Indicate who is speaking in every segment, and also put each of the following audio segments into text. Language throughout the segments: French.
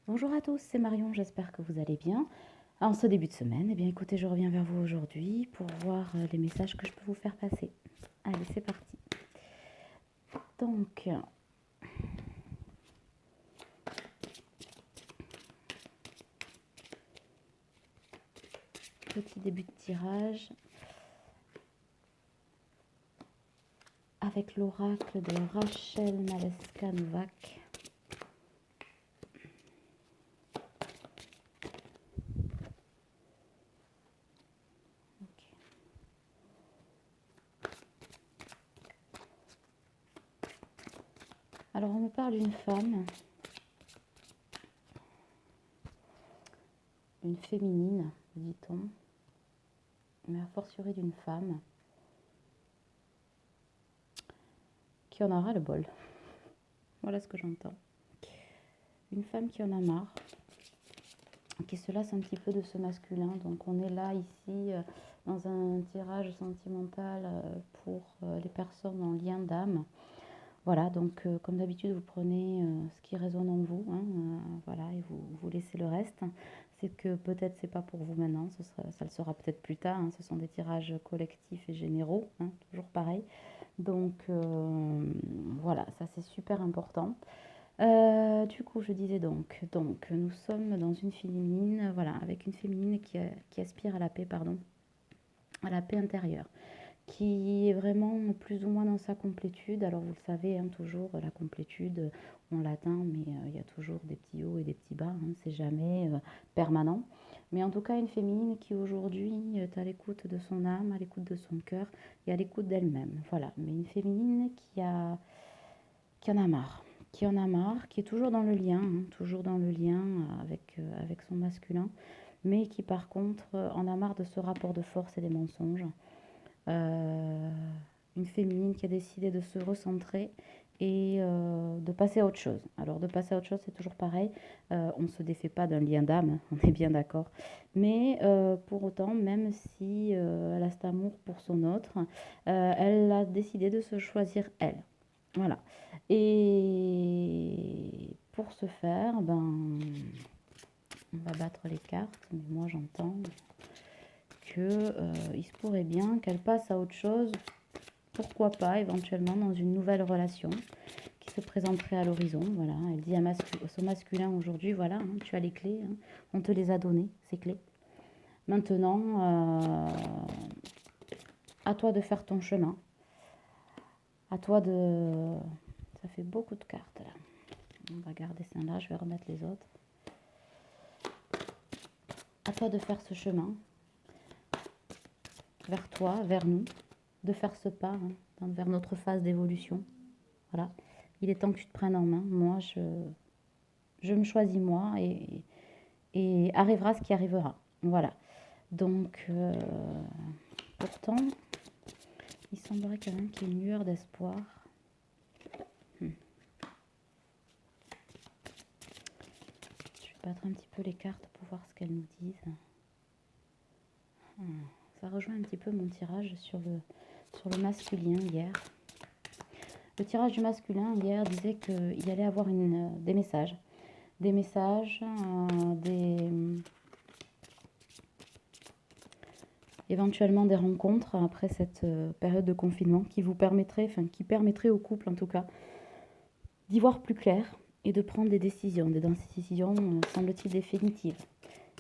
Speaker 1: Bonjour à tous, c'est Marion, j'espère que vous allez bien. En ce début de semaine, eh bien écoutez, je reviens vers vous aujourd'hui pour voir les messages que je peux vous faire passer. Allez, c'est parti. Donc, petit début de tirage avec l'oracle de Rachel Maleska-Novak. Alors, on me parle d'une femme, une féminine, dit-on, mais a fortiori d'une femme qui en aura le bol. Voilà ce que j'entends. Une femme qui en a marre, qui se lasse un petit peu de ce masculin. Donc on est là ici dans un tirage sentimental pour les personnes en lien d'âme. Voilà, donc comme d'habitude, vous prenez ce qui résonne en vous, hein, voilà, et vous laissez le reste. C'est que peut-être c'est pas pour vous maintenant, ça le sera peut-être plus tard. Hein, ce sont des tirages collectifs et généraux, hein, toujours pareil. Donc voilà, ça c'est super important. Du coup, je disais donc nous sommes dans une féminine, voilà, avec une féminine qui aspire à la paix, pardon, à la paix intérieure, qui est vraiment plus ou moins dans sa complétude. Alors vous le savez, hein, toujours la complétude, on l'atteint, mais il y a toujours des petits hauts et des petits bas, hein, c'est jamais permanent. Mais en tout cas, une féminine qui aujourd'hui est à l'écoute de son âme, à l'écoute de son cœur et à l'écoute d'elle-même. Voilà, mais une féminine qui en a marre. Qui en a marre, qui est toujours dans le lien, hein, toujours dans le lien avec son masculin, mais qui par contre en a marre de ce rapport de force et des mensonges. Une féminine qui a décidé de se recentrer et de passer à autre chose. Alors de passer à autre chose, c'est toujours pareil, on ne se défait pas d'un lien d'âme, on est bien d'accord. Mais pour autant, même si elle a cet amour pour son autre, elle a décidé de se choisir elle. Voilà. Et pour ce faire, ben, on va battre les cartes, mais moi j'entends que il se pourrait bien qu'elle passe à autre chose, pourquoi pas éventuellement dans une nouvelle relation qui se présenterait à l'horizon. Voilà, elle dit à son masculin aujourd'hui, voilà, hein, tu as les clés, hein, on te les a données, ces clés. Maintenant, à toi de faire ton chemin, à toi de... Ça fait beaucoup de cartes là. On va garder celle-là, je vais remettre les autres. À toi de faire ce chemin vers toi, vers nous, de faire ce pas hein, vers notre phase d'évolution. Voilà, il est temps que tu te prennes en main. Moi, je me choisis moi et arrivera ce qui arrivera. Voilà. Donc, pourtant, il semblerait quand même qu'il y ait une lueur d'espoir. Je vais battre un petit peu les cartes pour voir ce qu'elles nous disent. Ça rejoint un petit peu mon tirage sur le masculin hier. Le tirage du masculin hier disait qu'il allait avoir des messages. Éventuellement des rencontres après cette période de confinement qui permettrait au couple en tout cas d'y voir plus clair et de prendre des décisions semble-t-il définitives.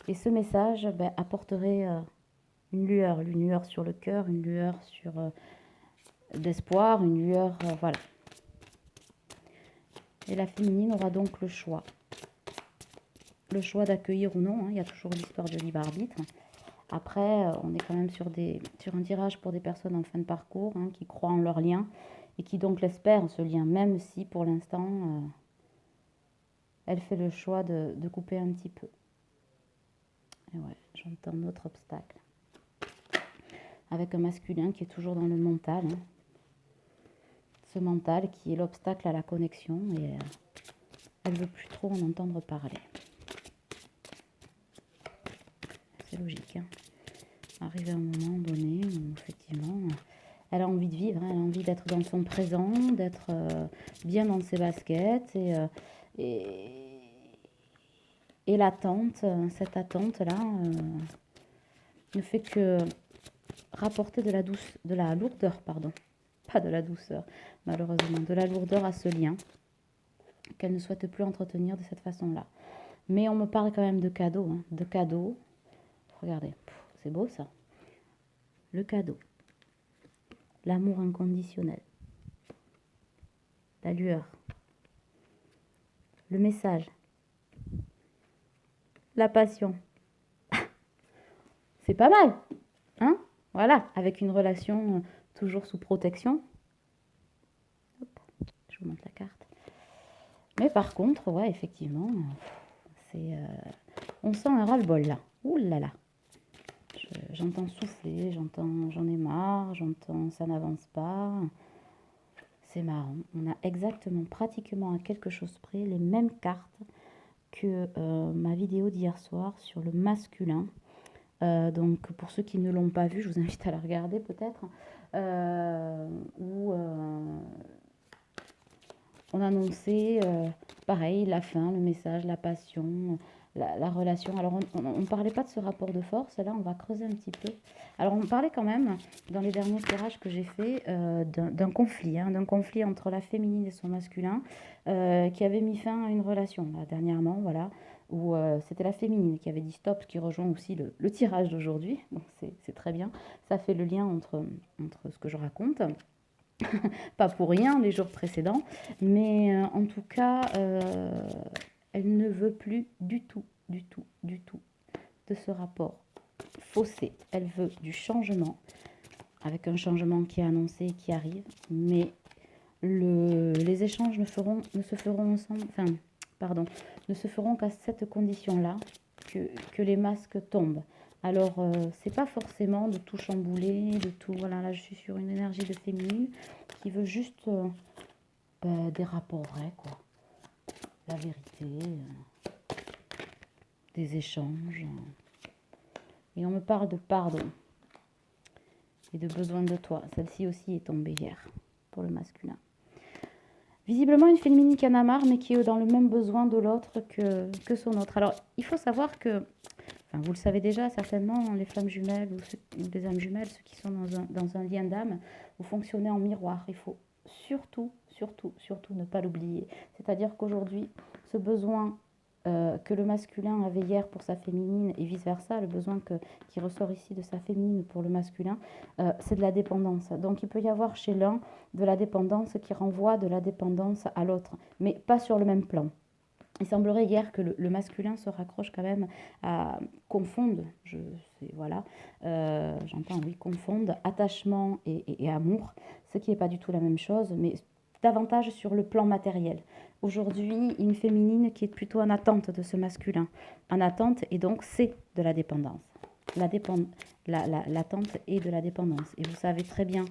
Speaker 1: Et ce message apporterait une lueur sur le cœur, une lueur d'espoir, une lueur, voilà. Et la féminine aura donc le choix d'accueillir ou non, hein, il y a toujours l'histoire de libre arbitre. Après, on est quand même sur un tirage pour des personnes en fin de parcours, hein, qui croient en leur lien et qui donc l'espèrent ce lien, même si pour l'instant, elle fait le choix de couper un petit peu. Et ouais, j'entends notre obstacle. Avec un masculin qui est toujours dans le mental. Hein. Ce mental qui est l'obstacle à la connexion et elle ne veut plus trop en entendre parler. C'est logique. Hein. Arrivé à un moment donné où effectivement elle a envie de vivre, hein, elle a envie d'être dans son présent, d'être bien dans ses baskets et Et l'attente, cette attente-là, ne fait que rapporter de la lourdeur, pardon. Pas de la douceur, malheureusement, de la lourdeur à ce lien qu'elle ne souhaite plus entretenir de cette façon-là. Mais on me parle quand même de cadeaux, hein, de cadeaux. Regardez, c'est beau ça. Le cadeau, l'amour inconditionnel, la lueur, le message, la passion. C'est pas mal, hein? Voilà, avec une relation toujours sous protection. Hop, je vous montre la carte. Mais par contre, ouais, effectivement, c'est, on sent un ras-le-bol là. Ouh là là. J'entends souffler, j'en ai marre, j'entends ça n'avance pas. C'est marrant. On a exactement, pratiquement à quelque chose près, les mêmes cartes que ma vidéo d'hier soir sur le masculin. Donc pour ceux qui ne l'ont pas vu, je vous invite à la regarder peut-être. Où on annonçait pareil, la fin, le message, la passion, la relation. Alors on ne parlait pas de ce rapport de force, là on va creuser un petit peu. Alors on parlait quand même, dans les derniers tirages que j'ai fait, d'un conflit, hein, d'un conflit entre la féminine et son masculin, qui avait mis fin à une relation, là, dernièrement, voilà, où c'était la féminine qui avait dit stop, ce qui rejoint aussi le tirage d'aujourd'hui, donc c'est très bien, ça fait le lien entre ce que je raconte. Pas pour rien les jours précédents, mais en tout cas, elle ne veut plus du tout de ce rapport faussé. Elle veut du changement, avec un changement qui est annoncé, qui arrive, mais les échanges ne se feront ensemble, enfin, pardon, ne se feront qu'à cette condition-là, que les masques tombent. Alors, c'est pas forcément de tout chambouler, de tout... Voilà, là, je suis sur une énergie de féminine qui veut juste des rapports vrais, quoi. La vérité, des échanges. Et on me parle de pardon et de besoin de toi. Celle-ci aussi est tombée hier pour le masculin. Visiblement une féminine qui en a marre, mais qui est dans le même besoin de l'autre que son autre. Alors, il faut savoir que... Enfin, vous le savez déjà, certainement, les flammes jumelles ou les âmes jumelles, ceux qui sont dans un lien d'âme, vous fonctionnez en miroir. Il faut surtout ne pas l'oublier. C'est-à-dire qu'aujourd'hui, ce besoin que le masculin avait hier pour sa féminine et vice-versa, le besoin qui ressort ici de sa féminine pour le masculin, c'est de la dépendance. Donc, il peut y avoir chez l'un de la dépendance qui renvoie de la dépendance à l'autre, mais pas sur le même plan. Il semblerait hier que le masculin se raccroche quand même à confondre, voilà, j'entends oui, confondre attachement et amour, ce qui n'est pas du tout la même chose, mais davantage sur le plan matériel. Aujourd'hui, une féminine qui est plutôt en attente de ce masculin, en attente, et donc c'est de la dépendance. L'attente est de la dépendance. Et vous savez très bien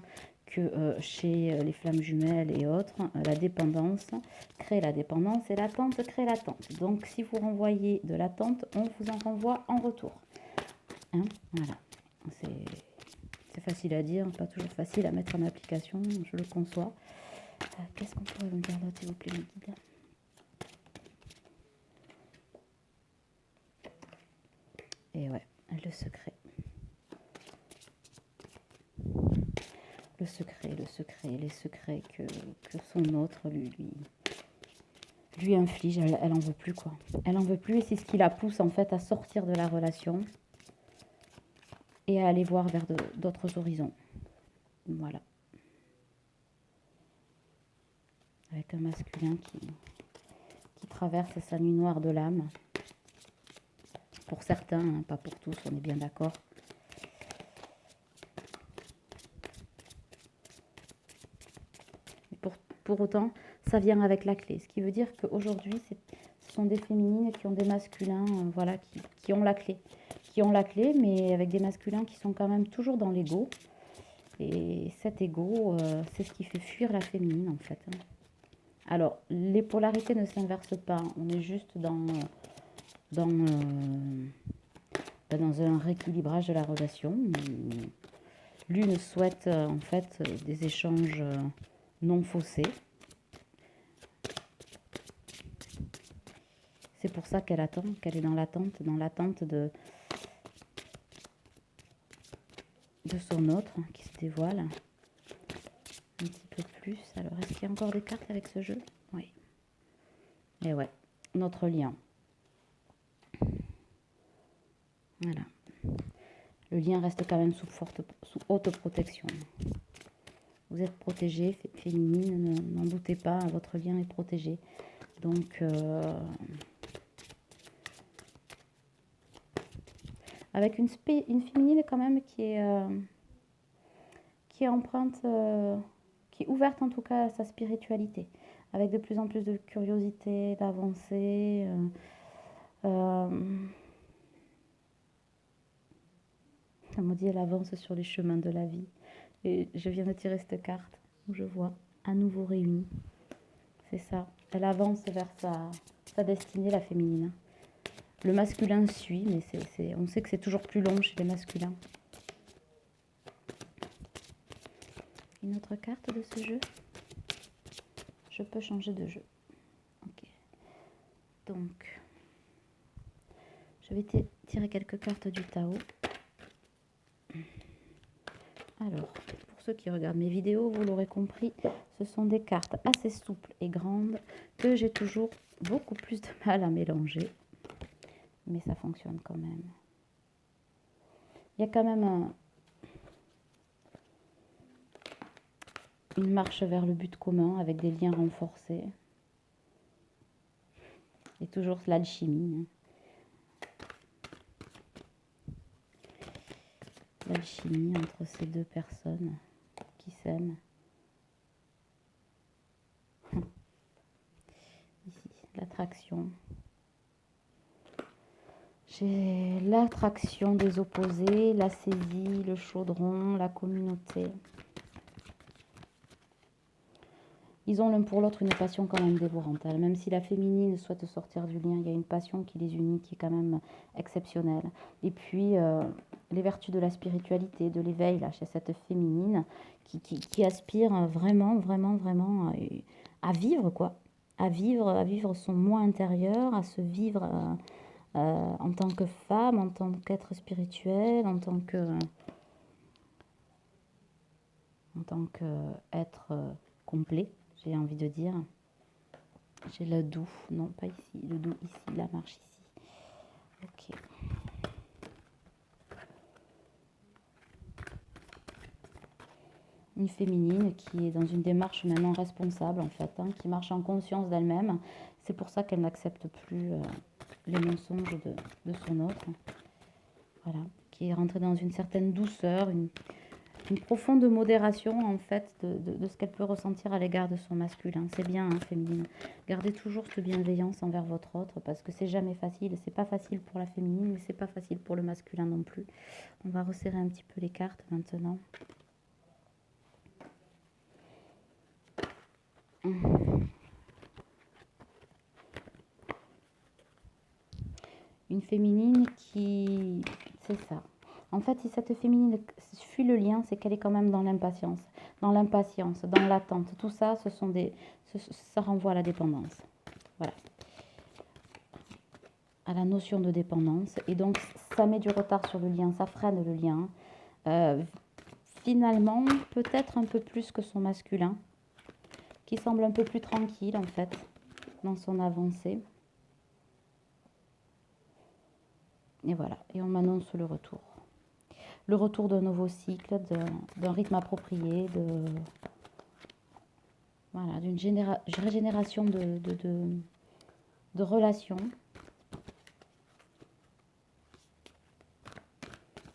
Speaker 1: que chez les flammes jumelles et autres, la dépendance crée la dépendance et l'attente crée l'attente. Donc, si vous renvoyez de l'attente, on vous en renvoie en retour. Hein, voilà. C'est facile à dire, pas toujours facile à mettre en application, je le conçois. Qu'est-ce qu'on pourrait me dire d'autre, s'il vous plaît, mes guides ? Et ouais, le secret. Les secrets que son autre lui inflige, elle en veut plus, quoi. Elle en veut plus et c'est ce qui la pousse en fait à sortir de la relation et à aller voir vers d'autres horizons. Voilà. Avec un masculin qui traverse sa nuit noire de l'âme. Pour certains, hein, pas pour tous, on est bien d'accord. Pour autant, ça vient avec la clé. Ce qui veut dire qu'aujourd'hui, ce sont des féminines qui ont des masculins voilà, qui ont la clé. Qui ont la clé, mais avec des masculins qui sont quand même toujours dans l'ego. Et cet ego, c'est ce qui fait fuir la féminine, en fait. Alors, les polarités ne s'inversent pas. On est juste dans un rééquilibrage de la relation. L'une souhaite, en fait, des échanges... non faussé. C'est pour ça qu'elle attend, qu'elle est dans l'attente de son autre qui se dévoile un petit peu plus. Alors, est-ce qu'il y a encore des cartes avec ce jeu? Oui. Et ouais, notre lien. Voilà. Le lien reste quand même sous haute protection. Vous êtes protégé, féminine, n'en doutez pas, votre lien est protégé. Donc, avec une féminine quand même qui est empreinte, qui est ouverte en tout cas à sa spiritualité, avec de plus en plus de curiosité, d'avancée. Comme on dit, elle avance sur les chemins de la vie. Et je viens de tirer cette carte où je vois à nouveau réunis. C'est ça. Elle avance vers sa destinée, la féminine. Le masculin suit, mais on sait que c'est toujours plus long chez les masculins. Une autre carte de ce jeu. Je peux changer de jeu. Ok. Donc, je vais tirer quelques cartes du Tao. Alors, pour ceux qui regardent mes vidéos, vous l'aurez compris, ce sont des cartes assez souples et grandes que j'ai toujours beaucoup plus de mal à mélanger. Mais ça fonctionne quand même. Il y a quand même une marche vers le but commun avec des liens renforcés. Et toujours l'alchimie. L'alchimie entre ces deux personnes qui s'aiment. Ici, l'attraction. J'ai l'attraction des opposés, la saisie, le chaudron, la communauté. Ils ont l'un pour l'autre une passion quand même dévorante. Même si la féminine souhaite sortir du lien, il y a une passion qui les unit, qui est quand même exceptionnelle. Et puis, les vertus de la spiritualité, de l'éveil, là, chez cette féminine, qui aspire vraiment, vraiment, vraiment à vivre, quoi. À vivre son moi intérieur, à se vivre en tant que femme, en tant qu'être spirituel, en tant qu'être complet. J'ai envie de dire. J'ai le doux. Non, pas ici. Le doux ici. La marche ici. Ok. Une féminine qui est dans une démarche maintenant responsable, en fait. Qui marche en conscience d'elle-même. C'est pour ça qu'elle n'accepte plus les mensonges de son autre. Voilà. Qui est rentrée dans une certaine douceur, une profonde modération en fait de ce qu'elle peut ressentir à l'égard de son masculin. C'est bien, féminine. Gardez toujours cette bienveillance envers votre autre parce que c'est jamais facile. C'est pas facile pour la féminine, mais c'est pas facile pour le masculin non plus. On va resserrer un petit peu les cartes maintenant. Une féminine qui... C'est ça. En fait, si cette féminine fuit le lien, c'est qu'elle est quand même dans l'impatience, dans l'attente. Tout ça, ça renvoie à la dépendance. Voilà. À la notion de dépendance. Et donc, ça met du retard sur le lien, ça freine le lien. Finalement, peut-être un peu plus que son masculin, qui semble un peu plus tranquille, en fait, dans son avancée. Et voilà. Et on m'annonce le retour. Le retour d'un nouveau cycle, d'un rythme approprié, voilà, d'une régénération de relations,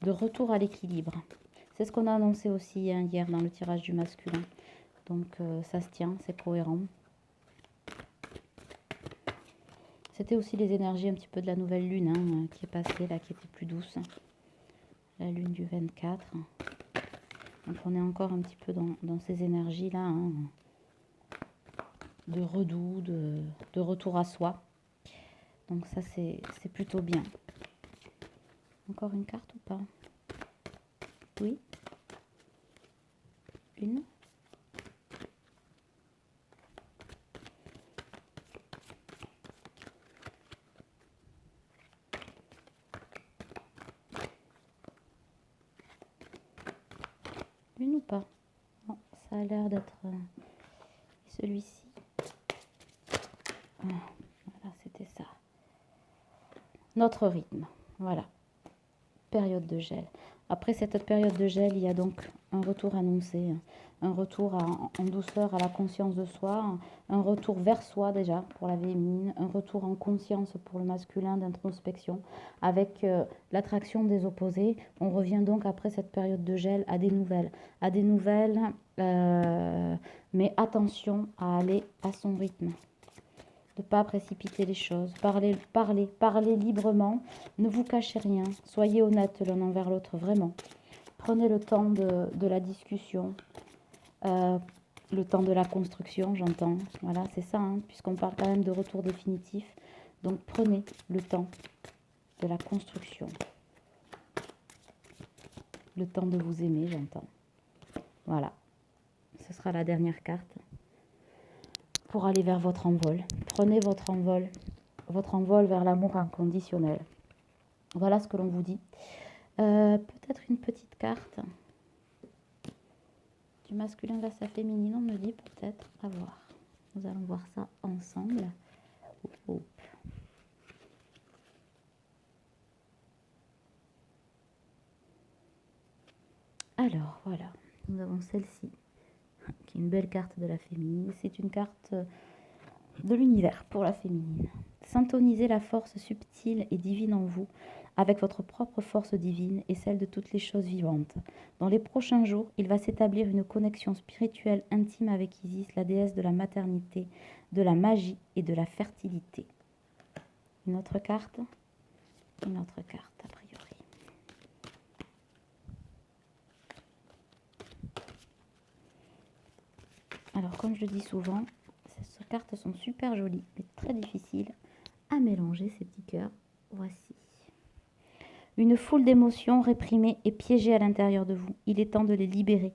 Speaker 1: de retour à l'équilibre. C'est ce qu'on a annoncé aussi hier dans le tirage du masculin. Donc ça se tient, c'est cohérent. C'était aussi les énergies un petit peu de la nouvelle lune qui est passée, là, qui était plus douce. La lune du 24. Donc on est encore un petit peu dans ces énergies-là, de redoux, de retour à soi. Donc ça, c'est plutôt bien. Encore une carte ou pas? Oui. Une. Une ou pas? Non, ça a l'air d'être celui-ci. Voilà, c'était ça. Notre rythme, voilà. Période de gel. Après cette période de gel, il y a donc un retour annoncé, un retour en douceur à la conscience de soi, un retour vers soi déjà pour la féminine, un retour en conscience pour le masculin d'introspection avec l'attraction des opposés. On revient donc après cette période de gel à des nouvelles, mais attention à aller à son rythme. De ne pas précipiter les choses, parlez librement, ne vous cachez rien, soyez honnête l'un envers l'autre, vraiment. Prenez le temps de la discussion, le temps de la construction, j'entends. Voilà, c'est ça, hein, puisqu'on parle quand même de retour définitif. Donc prenez le temps de la construction, le temps de vous aimer, j'entends. Voilà, ce sera la dernière carte. Pour aller vers votre envol. Prenez votre envol vers l'amour inconditionnel. Voilà ce que l'on vous dit. Peut-être une petite carte du masculin vers sa féminine, on me dit peut-être. À voir. Nous allons voir ça ensemble. Alors, voilà. Nous avons celle-ci, qui est une belle carte de la féminine. C'est une carte de l'univers pour la féminine. Syntonisez la force subtile et divine en vous avec votre propre force divine et celle de toutes les choses vivantes. Dans les prochains jours, il va s'établir une connexion spirituelle intime avec Isis, la déesse de la maternité, de la magie et de la fertilité. Une autre carte, a priori. Alors, comme je dis souvent, ces cartes sont super jolies, mais très difficiles à mélanger, ces petits cœurs. Voici. Une foule d'émotions réprimées et piégées à l'intérieur de vous. Il est temps de les libérer.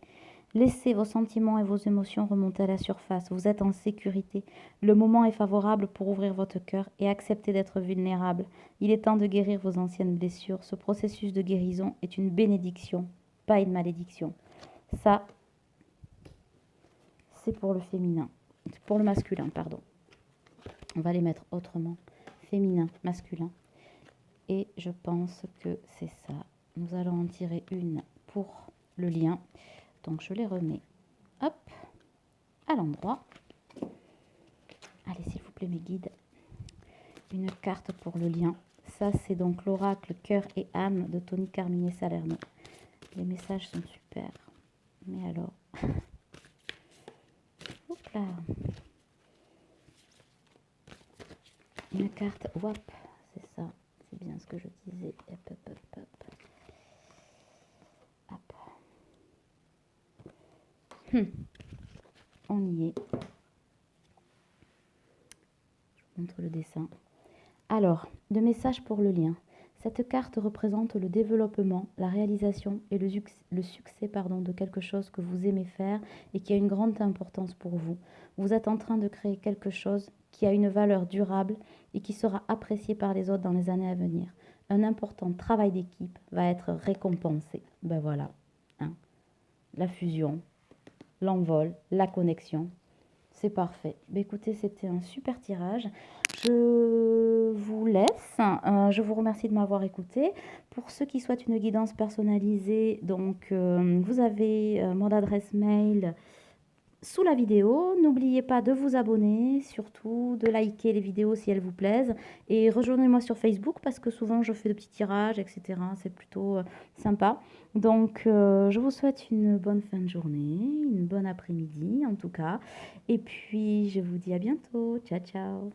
Speaker 1: Laissez vos sentiments et vos émotions remonter à la surface. Vous êtes en sécurité. Le moment est favorable pour ouvrir votre cœur et accepter d'être vulnérable. Il est temps de guérir vos anciennes blessures. Ce processus de guérison est une bénédiction, pas une malédiction. Ça, c'est pour le féminin. Pour le masculin, pardon. On va les mettre autrement. Féminin, masculin. Et je pense que c'est ça. Nous allons en tirer une pour le lien. Donc je les remets, hop, à l'endroit. Allez, s'il vous plaît, mes guides. Une carte pour le lien. Ça, c'est donc l'oracle cœur et âme de Tony Carminier Salerno. Les messages sont super. Mais alors... Hop là. Une carte, wap, c'est ça. C'est bien ce que je disais. Hop, hop, hop, hop. Hop. On y est. Je vous montre le dessin. Alors, le message pour le lien. Cette carte représente le développement, la réalisation et le succès de quelque chose que vous aimez faire et qui a une grande importance pour vous. Vous êtes en train de créer quelque chose qui a une valeur durable et qui sera apprécié par les autres dans les années à venir. Un important travail d'équipe va être récompensé. Ben voilà, hein. La fusion, l'envol, la connexion. C'est parfait. Ben écoutez, c'était un super tirage. Je vous laisse. Je vous remercie de m'avoir écouté. Pour ceux qui souhaitent une guidance personnalisée, donc vous avez mon adresse mail sous la vidéo. N'oubliez pas de vous abonner, surtout de liker les vidéos si elles vous plaisent. Et rejoignez-moi sur Facebook parce que souvent je fais de petits tirages, etc. C'est plutôt sympa. Donc je vous souhaite une bonne fin de journée, une bonne après-midi en tout cas. Et puis je vous dis à bientôt. Ciao, ciao.